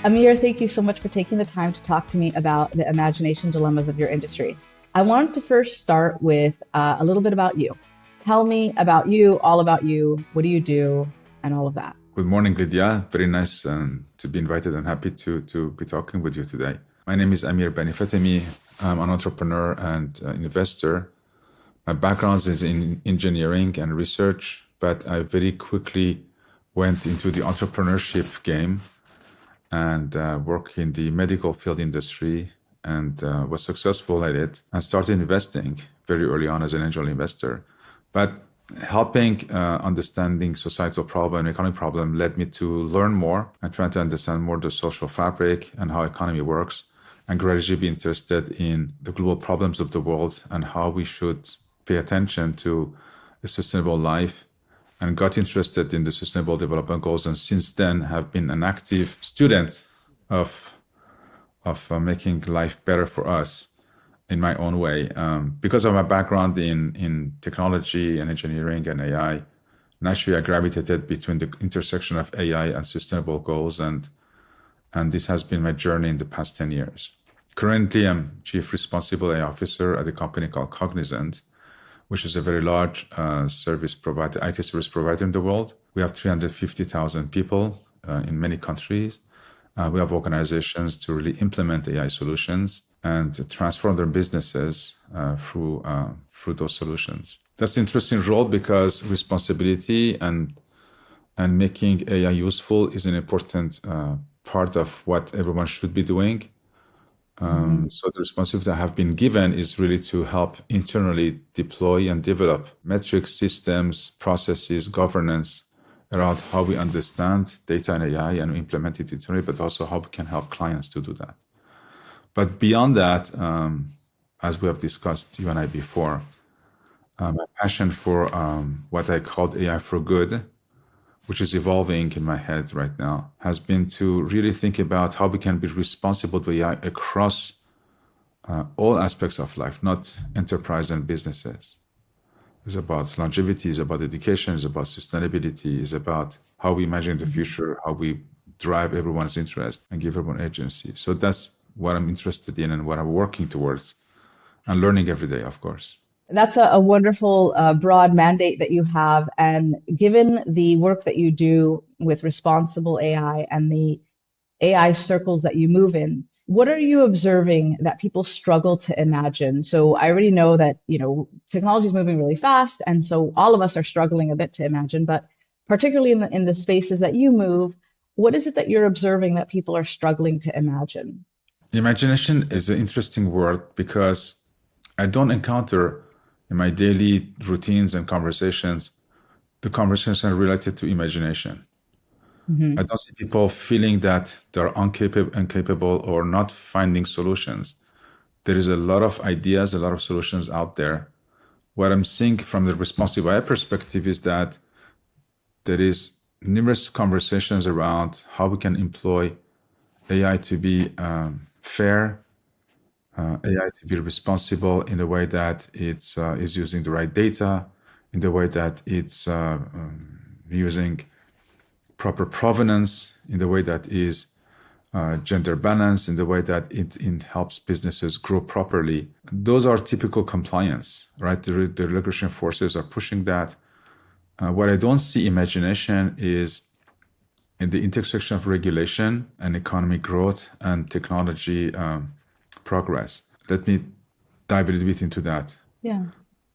Amir, thank you so much for taking the time to talk to me about the imagination dilemmas of your industry. I wanted to first start with a little bit about you. Tell me about you, all about you. What do you do, and all of that. Good morning, Lydia. Very nice to be invited and happy to be talking with you today. My name is Amir Banifatemi. I'm an entrepreneur and investor. My background is in engineering and research, but I very quickly went into the entrepreneurship game and worked in the medical field industry and was successful at it and started investing very early on as an angel investor. But helping understanding societal problem, economic problem led me to learn more and trying to understand more the social fabric and how economy works and gradually be interested in the global problems of the world and how we should pay attention to a sustainable life and got interested in the sustainable development goals and since then have been an active student of making life better for us in my own way. Because of my background in technology and engineering and AI, naturally I gravitated between the intersection of AI and sustainable goals, and this has been my journey in the past 10 years. Currently, I'm Chief Responsible AI Officer at a company called Cognizant, which is a very large service provider, IT service provider in the world. We have 350,000 people in many countries. We have organizations to really implement AI solutions and to transform their businesses through those solutions. That's an interesting role because responsibility and making AI useful is an important part of what everyone should be doing. So the responsibility I have been given is really to help internally deploy and develop metrics, systems, processes, governance around how we understand data and AI and implement it internally, but also how we can help clients to do that. But beyond that, as we have discussed, you and I before, my passion for what I called AI for good, which is evolving in my head right now, has been to really think about how we can be responsible with AI across all aspects of life, not enterprise and businesses. It's about longevity, it's about education, it's about sustainability, it's about how we imagine the future, how we drive everyone's interest and give everyone agency. So that's what I'm interested in and what I'm working towards and learning every day, of course. That's a wonderful broad mandate that you have. And given the work that you do with responsible AI and the AI circles that you move in, what are you observing that people struggle to imagine? So I already know that, technology is moving really fast, and so all of us are struggling a bit to imagine, but particularly in the spaces that you move, what is it that you're observing that people are struggling to imagine? Imagination is an interesting word because I don't encounter in my daily routines and conversations the conversations are related to imagination. I Hmm. don't see people feeling that they're incapable or not finding solutions. There is a lot of ideas, a lot of solutions out there. What I'm seeing from the responsive AI perspective is that there is numerous conversations around how we can employ AI to be fair, AI to be responsible in the way that it's is using the right data, in the way that it's using proper provenance, in the way that is gender balance, in the way that it helps businesses grow properly. Those are typical compliance, right? The regulation forces are pushing that. What I don't see imagination is in the intersection of regulation and economic growth and technology progress. Let me dive a little bit into that. Yeah.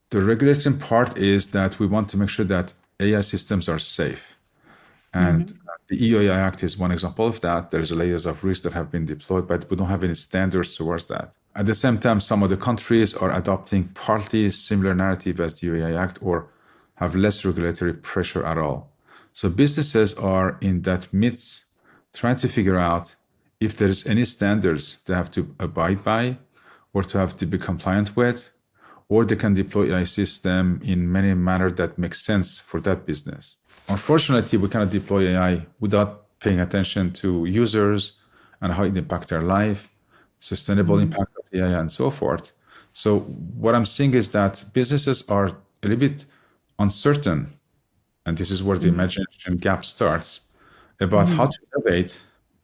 The regulation part is that we want to make sure that AI systems are safe. And Hmm. the EU Act is one example of that. There's layers of risk that have been deployed, but we don't have any standards towards that. At the same time, some of the countries are adopting partly similar narrative as the EU Act or have less regulatory pressure at all. So businesses are in that midst trying to figure out if there's any standards they have to abide by or to have to be compliant with, or they can deploy AI system in many manner that makes sense for that business. Unfortunately, we cannot deploy AI without paying attention to users and how it impacts their life, sustainable Hmm. impact of AI, and so forth. So what I'm seeing is that businesses are a little bit uncertain, and this is where the Hmm. imagination gap starts, about how Hmm. to innovate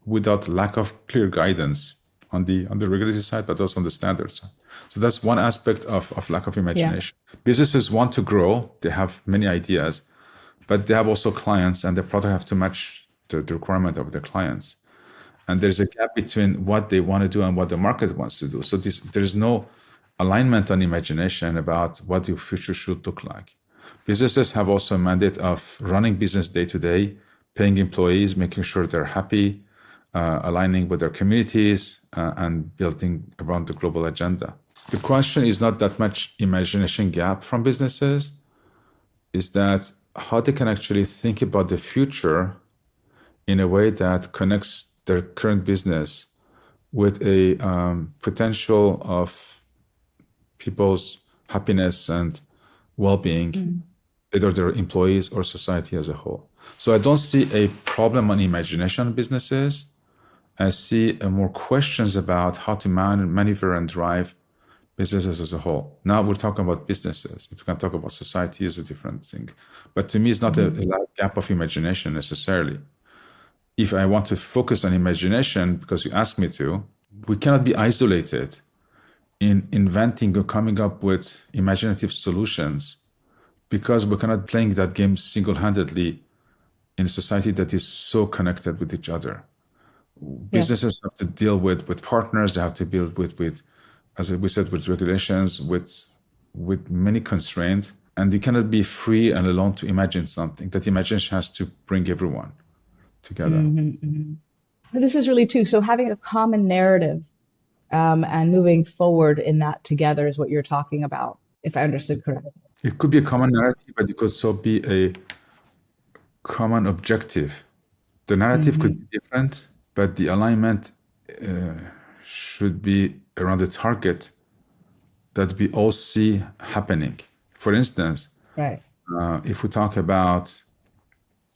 without lack of clear guidance on the regulatory side, but also on the standards side. So that's one aspect of lack of imagination. Businesses want to grow, they have many ideas, but they have also clients, and their product have to match the requirement of their clients. And there's a gap between what they want to do and what the market wants to do. So there's no alignment on imagination about what the future should look like. Businesses have also a mandate of running business day to day, paying employees, making sure they're happy, aligning with their communities, and building around the global agenda. The question is not that much imagination gap from businesses, is that how they can actually think about the future in a way that connects their current business with a potential of people's happiness and well-being, either their employees or society as a whole. So I don't see a problem on imagination businesses. I see more questions about how to maneuver and drive businesses as a whole. Now we're talking about businesses. If we can talk about society, is a different thing. But to me, it's not a gap of imagination necessarily. If I want to focus on imagination, because you asked me to, we cannot be isolated in inventing or coming up with imaginative solutions, because we cannot playing that game single-handedly in a society that is so connected with each other. Businesses have to deal with partners, they have to deal with, as we said, with regulations, with many constraints, and you cannot be free and alone to imagine something. That imagination has to bring everyone together. This is really too. So having a common narrative and moving forward in that together is what you're talking about, if I understood correctly. It could be a common narrative, but it could also be a common objective. The narrative could be different, but the alignment should be around the target that we all see happening. For instance, if we talk about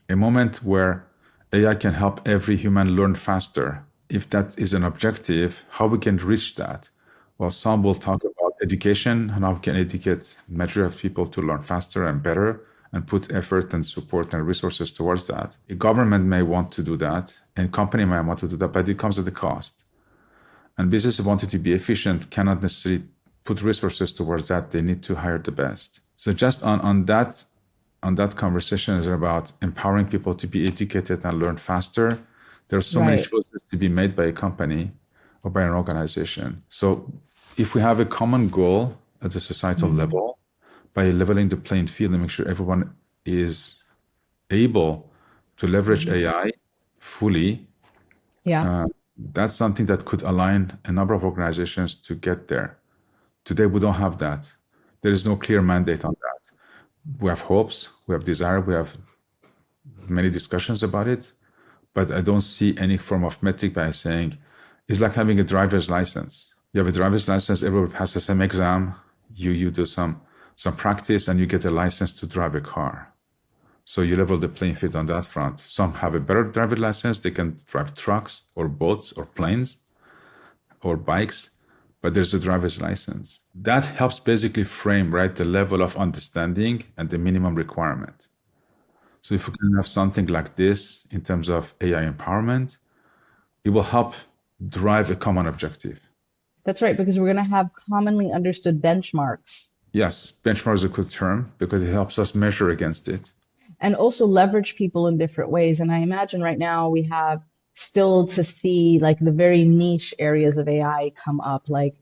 a moment where AI can help every human learn faster, if that is an objective, how we can reach that? Well, some will talk about education and how we can educate majority of people to learn faster and better and put effort and support and resources towards that. A government may want to do that, and company may want to do that, but it comes at a cost. And businesses wanting to be efficient cannot necessarily put resources towards that. They need to hire the best. So just on that conversation is about empowering people to be educated and learn faster. There are so many choices to be made by a company or by an organization. So if we have a common goal at the societal level, by leveling the playing field and make sure everyone is able to leverage AI fully, that's something that could align a number of organizations to get there. Today, we don't have that. There is no clear mandate on that. We have hopes, we have desire, we have many discussions about it, but I don't see any form of metric by saying, it's like having a driver's license. You have a driver's license, everyone passes the same exam, you do some practice and you get a license to drive a car. So you level the playing field on that front. Some have a better driver's license, they can drive trucks or boats or planes or bikes, but there's a driver's license. That helps basically frame, the level of understanding and the minimum requirement. So if we can have something like this in terms of AI empowerment, it will help drive a common objective. That's right, because we're going to have commonly understood benchmarks. Yes, benchmark is a good term because it helps us measure against it. And also leverage people in different ways. And I imagine right now we have still to see like the very niche areas of AI come up, like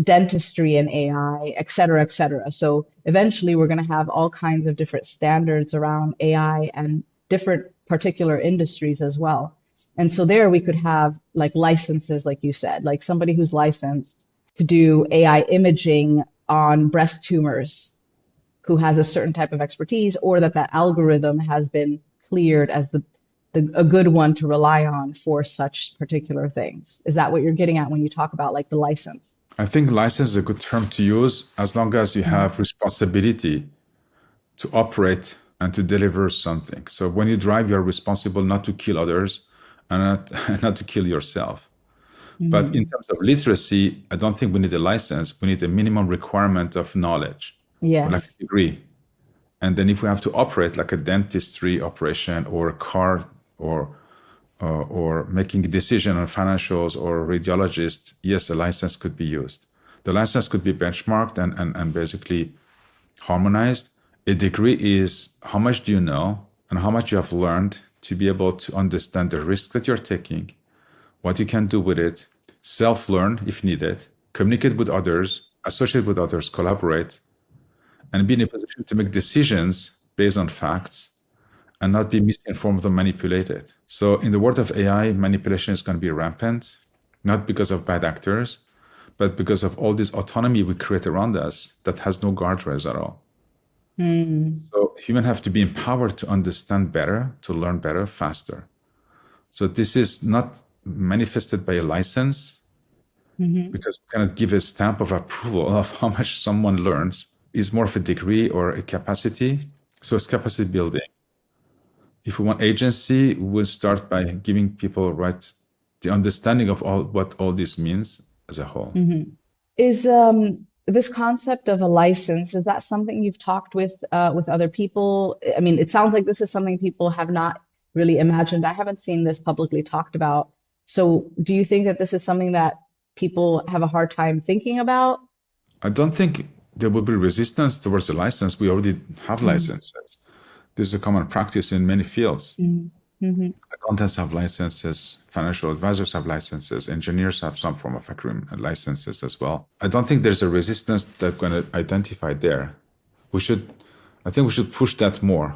dentistry and AI, et cetera, et cetera. So eventually we're going to have all kinds of different standards around AI and different particular industries as well. And so there we could have like licenses, like you said, like somebody who's licensed to do AI imaging on breast tumors, who has a certain type of expertise, or that algorithm has been cleared as a good one to rely on for such particular things. Is that what you're getting at when you talk about like the license? I think license is a good term to use as long as you have responsibility to operate and to deliver something. So when you drive, you're responsible not to kill others and not to kill yourself. But in terms of literacy, I don't think we need a license. We need a minimum requirement of knowledge, like a degree. And then if we have to operate like a dentistry operation or a car or or making a decision on financials or radiologist, yes, a license could be used. The license could be benchmarked and basically harmonized. A degree is how much do you know and how much you have learned to be able to understand the risk that you're taking, what you can do with it, self-learn if needed, communicate with others, associate with others, collaborate, and be in a position to make decisions based on facts and not be misinformed or manipulated. So in the world of AI, manipulation is going to be rampant, not because of bad actors, but because of all this autonomy we create around us that has no guardrails at all. So humans have to be empowered to understand better, to learn better, faster. So this is not manifested by a license, because we cannot give a stamp of approval of how much someone learns. It's more of a degree or a capacity. So it's capacity building. If we want agency, we'll start by giving people the understanding of what all this means as a whole. Is this concept of a license, is that something you've talked with other people? I mean, it sounds like this is something people have not really imagined. I haven't seen this publicly talked about. So do you think that this is something that people have a hard time thinking about? I don't think there will be resistance towards the license. We already have licenses. This is a common practice in many fields. Accountants have licenses, financial advisors have licenses, engineers have some form of agreement licenses as well. I don't think there's a resistance that's going to identify there. I think we should push that more,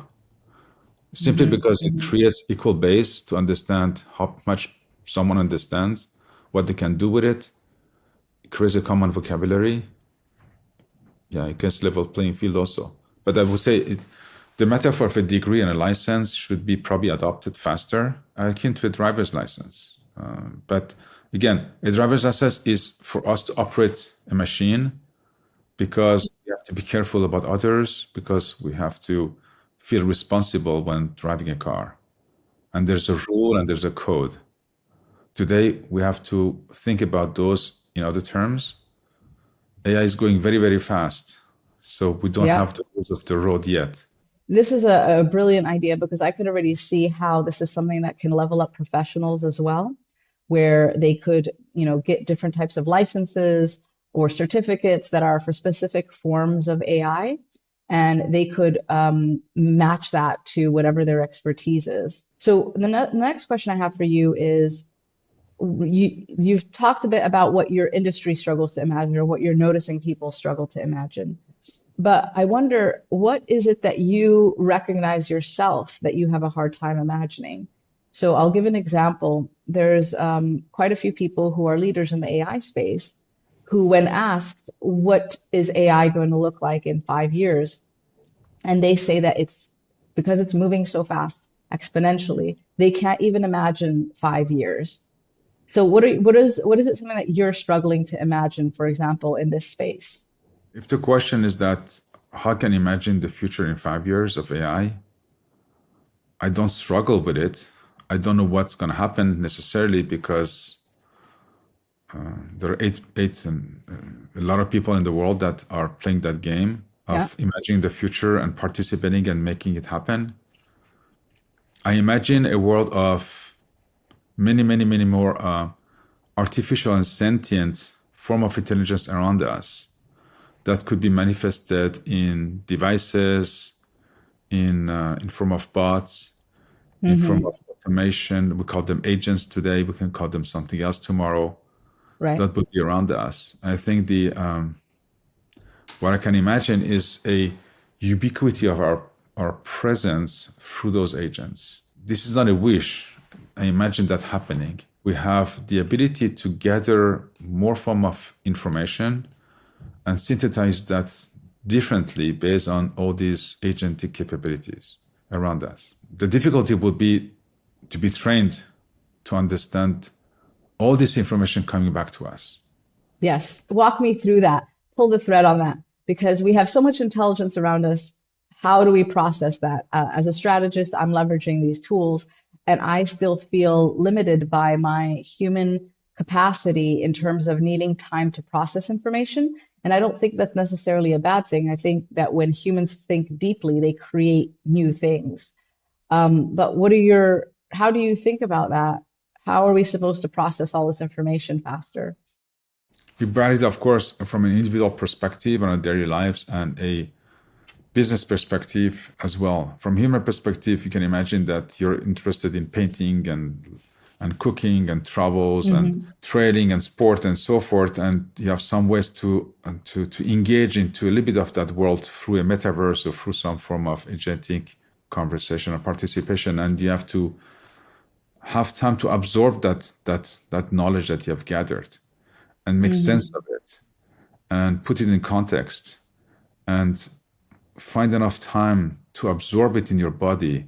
simply because it creates equal base to understand how much someone understands, what they can do with it. It creates a common vocabulary. Yeah, it gets level playing field also. But I would say the metaphor of a degree and a license should be probably adopted faster, akin to a driver's license. But again, a driver's license is for us to operate a machine, because we have to be careful about others, because we have to feel responsible when driving a car. And there's a rule and there's a code. Today, we have to think about those in other terms. AI is going very, very fast. So we don't have the rules of the road yet. This is a brilliant idea, because I could already see how this is something that can level up professionals as well, where they could, get different types of licenses or certificates that are for specific forms of AI, and they could match that to whatever their expertise is. So the next question I have for you is, you've talked a bit about what your industry struggles to imagine, or what you're noticing people struggle to imagine. But I wonder, what is it that you recognize yourself that you have a hard time imagining? So I'll give an example. There's quite a few people who are leaders in the AI space who, when asked, what is AI going to look like in 5 years? And they say that because it's moving so fast exponentially, they can't even imagine 5 years. So what is it something that you're struggling to imagine, for example, in this space? If the question is that, how can I imagine the future in 5 years of AI? I don't struggle with it. I don't know what's going to happen necessarily, because there are a lot of people in the world that are playing that game of imagining the future and participating and making it happen. I imagine a world of many, many, many more artificial and sentient form of intelligence around us, that could be manifested in devices, in form of bots, in form of automation. We call them agents today. We can call them something else tomorrow. Right. That would be around us. I think what I can imagine is a ubiquity of our presence through those agents. This is not a wish. I imagine that happening. We have the ability to gather more form of information and synthesize that differently based on all these agentic capabilities around us. The difficulty would be to be trained to understand all this information coming back to us. Yes. Walk me through that. Pull the thread on that, because we have so much intelligence around us. How do we process that? As a strategist, I'm leveraging these tools, and I still feel limited by my human capacity in terms of needing time to process information. And I don't think that's necessarily a bad thing. I think that when humans think deeply, they create new things. But how do you think about that? How are we supposed to process all this information faster? We brought it, of course, from an individual perspective on our daily lives and a business perspective as well. From human perspective, you can imagine that you're interested in painting and cooking and travels and Hmm. trading and sport and so forth, and you have some ways to engage into a little bit of that world through a metaverse or through some form of agentic conversation or participation, and you have time to absorb that knowledge that you have gathered and make sense Hmm. of it and put it in context and find enough time to absorb it in your body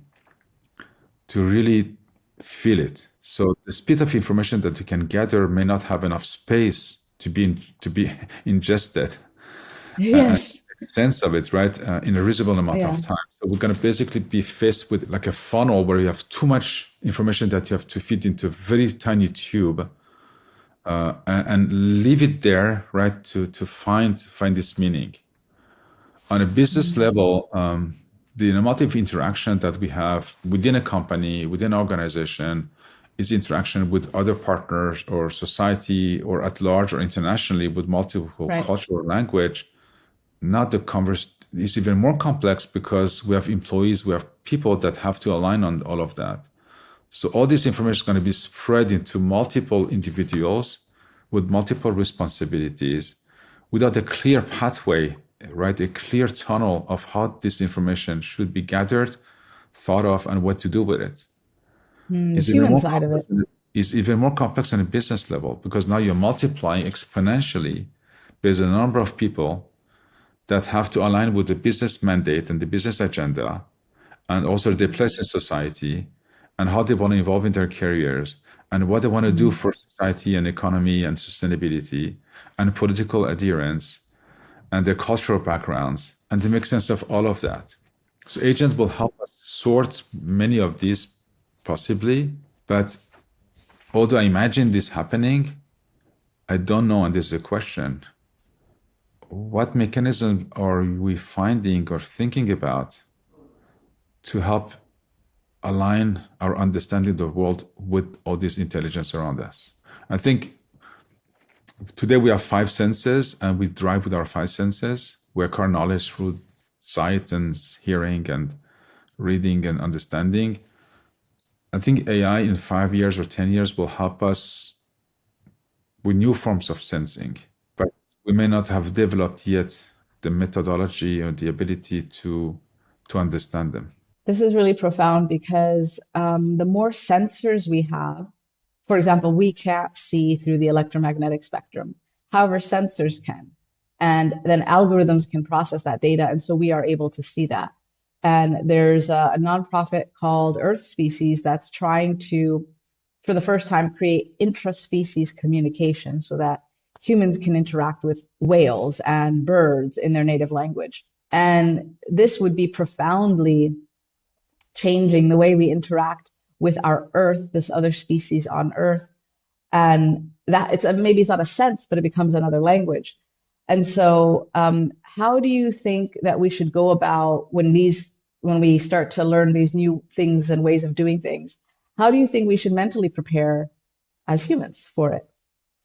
to really feel it. So the speed of information that you can gather may not have enough space to be ingested and Yes. make sense of it, right, in a reasonable amount Yeah. of time. So we're going to basically be faced with like a funnel where you have too much information that you have to fit into a very tiny tube and leave it there, right, to find this meaning. On a business Mm. level, the amount of interaction that we have within a company, within an organization, is interaction with other partners or society or at large or internationally with multiple Right. cultural language. Not the converse is even more complex because we have employees, we have people that have to align on all of that. So all this information is going to be spread into multiple individuals with multiple responsibilities without a clear pathway, right? A clear tunnel of how this information should be gathered, thought of, and what to do with it. Mm, the Is even human more side of complex. it. Is even more complex on a business level because now you're multiplying exponentially based on the number of people that have to align with the business mandate and the business agenda and also their place in society and how they want to evolve in their careers and what they want to do Mm. for society and economy and sustainability and political adherence and their cultural backgrounds and to make sense of all of that. So agents will help us sort many of these possibly, but although I imagine this happening, I don't know, and this is a question. What mechanism are we finding or thinking about to help align our understanding of the world with all this intelligence around us? I think today we have five senses and we drive with our five senses. We acquire knowledge through sight and hearing and reading and understanding. I think AI in 5 years or 10 years will help us with new forms of sensing, but we may not have developed yet the methodology or the ability to understand them. This is really profound because the more sensors we have, for example, we can't see through the electromagnetic spectrum. However, sensors can. And then algorithms can process that data. And so we are able to see that. And there's a nonprofit called Earth Species that's trying to, for the first time, create intraspecies communication so that humans can interact with whales and birds in their native language. And this would be profoundly changing the way we interact with our Earth, this other species on Earth, and that it's maybe it's not a sense, but it becomes another language. And so, how do you think that we should go about when we start to learn these new things and ways of doing things? How do you think we should mentally prepare as humans for it?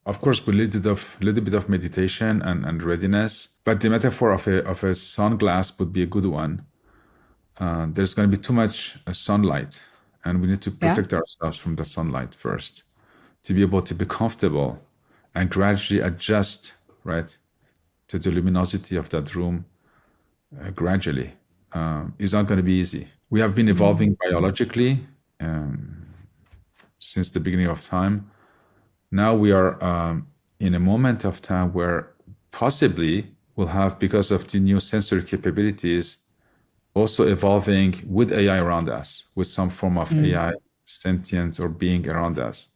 Of course, with a little bit of meditation and readiness, but the metaphor of a sunglass would be a good one. There's going to be too much sunlight, and we need to Yeah. protect ourselves from the sunlight first to be able to be comfortable and gradually adjust, right, to the luminosity of that room gradually. It's not going to be easy. We have been Mm. evolving biologically since the beginning of time. Now we are in a moment of time where possibly we'll have, because of the new sensory capabilities, also evolving with AI around us, with some form of Mm. AI sentient or being around us.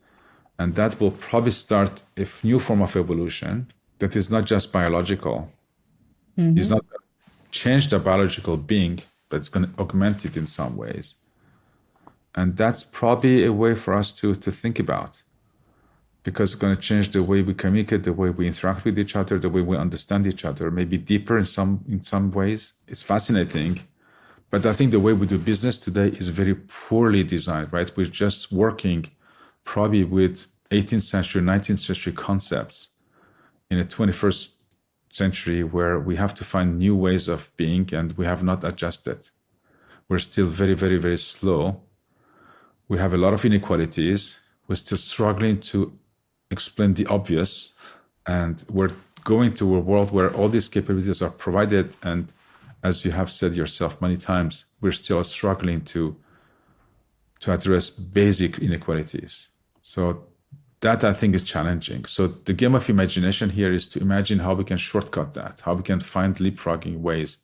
And that will probably start a new form of evolution that is not just biological. It's Hmm. not going to change the biological being, but it's going to augment it in some ways. And that's probably a way for us to think about because it's going to change the way we communicate, the way we interact with each other, the way we understand each other, maybe deeper in some ways. It's fascinating. But I think the way we do business today is very poorly designed, right? We're just working probably with 18th century, 19th century concepts in a 21st century where we have to find new ways of being and we have not adjusted. We're still very, very, very slow. We have a lot of inequalities. We're still struggling to explain the obvious. And we're going to a world where all these capabilities are provided. And as you have said yourself many times, we're still struggling to address basic inequalities. So that I think is challenging. So the game of imagination here is to imagine how we can shortcut that, how we can find leapfrogging ways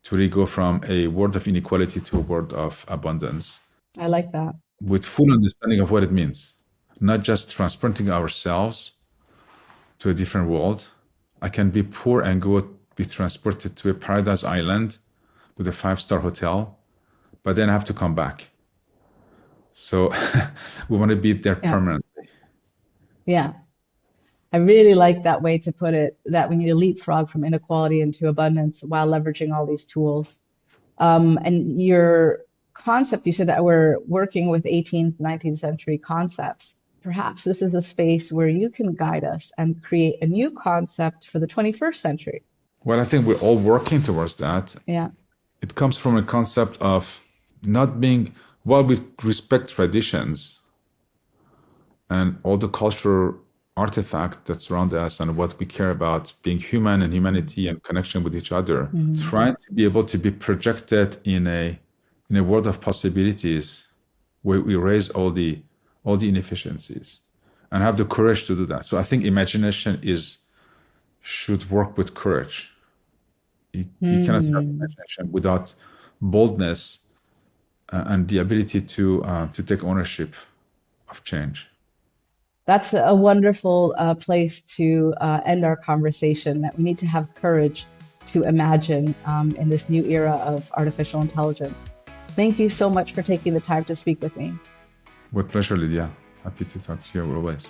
to really go from a world of inequality to a world of abundance. I like that. With full understanding of what it means, not just transporting ourselves to a different world. I can be poor and be transported to a paradise island with a 5-star hotel, but then I have to come back. So we want to be there permanently. Yeah. I really like that way to put it, that we need to leapfrog from inequality into abundance while leveraging all these tools. And your concept, you said that we're working with 18th, 19th century concepts. Perhaps this is a space where you can guide us and create a new concept for the 21st century. Well, I think we're all working towards that. Yeah. It comes from a concept of not being, while we respect traditions and all the cultural artifacts that surround us and what we care about, being human and humanity and connection with each other, trying to be able to be projected in a world of possibilities where we erase all the inefficiencies and have the courage to do that. So I think imagination should work with courage. You cannot have imagination without boldness and the ability to take ownership of change. That's a wonderful place to end our conversation, that we need to have courage to imagine in this new era of artificial intelligence. Thank you so much for taking the time to speak with me. With pleasure, Lydia. Happy to talk to you always.